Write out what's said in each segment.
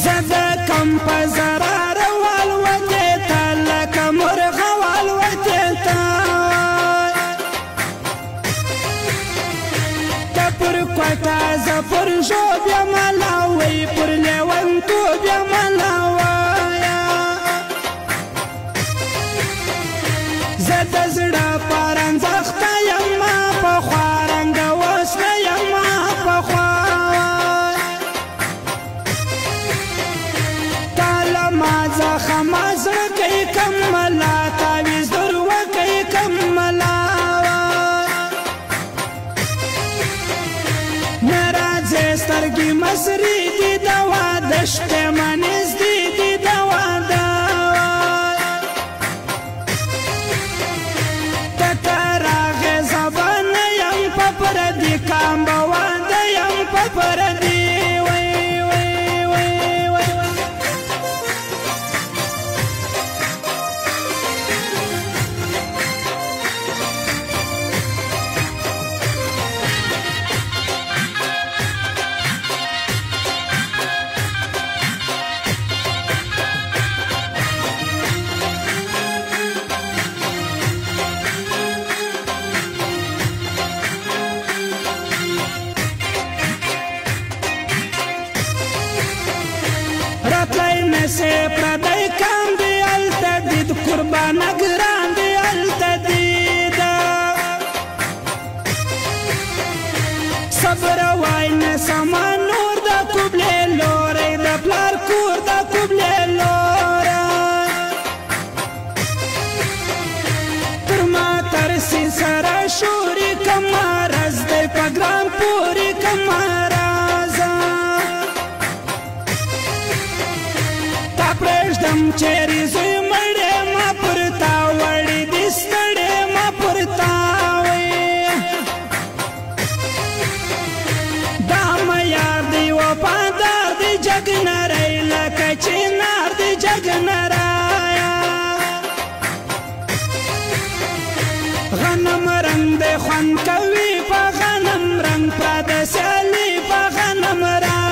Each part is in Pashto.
زده کم په زرار والوتې ته لکه مرغه والوتې ته ته پر کوټه زه پر ژوب یمه لا وی پر لیونتوب یمه لا وایه زه د زړه پرانځخته یمه پخوا رنګه اوس نه یمه پخوا خما زړه کوي کملا تعویز درو کوي کملا ناراضه سترګې مسریږي دوا د شپې منځدي دي دوا تکه راغې زبانه یم په پردي کامبه واده یم په پردي से प्रदय काम दे अलता दीद कुर्बान अगरान दे अलता दीदा सब्र वाई न समान नूर दा कुबले लोरे दा प्लार कूर दा कुबले लोरा तुरमा तरसी सरा शूरी कमारज दे पग्राम पूरी कमारा پرېږدم چېرې زوی مړې ما پر تا وړې دي ستړې ما پر تا دا معیار دی وفادار دی جګ نری لکه چنار دی جګ نرایا غنم رنګ دی خوند کوي په غنم رنګ پراته سیالي په غنم رنګ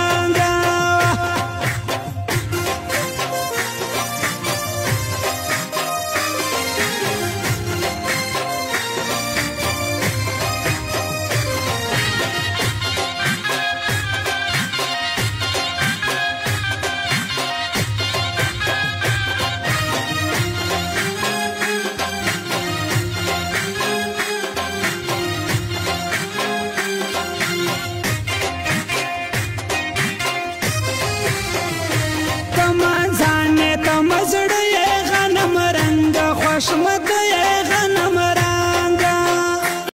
خوشمت غنم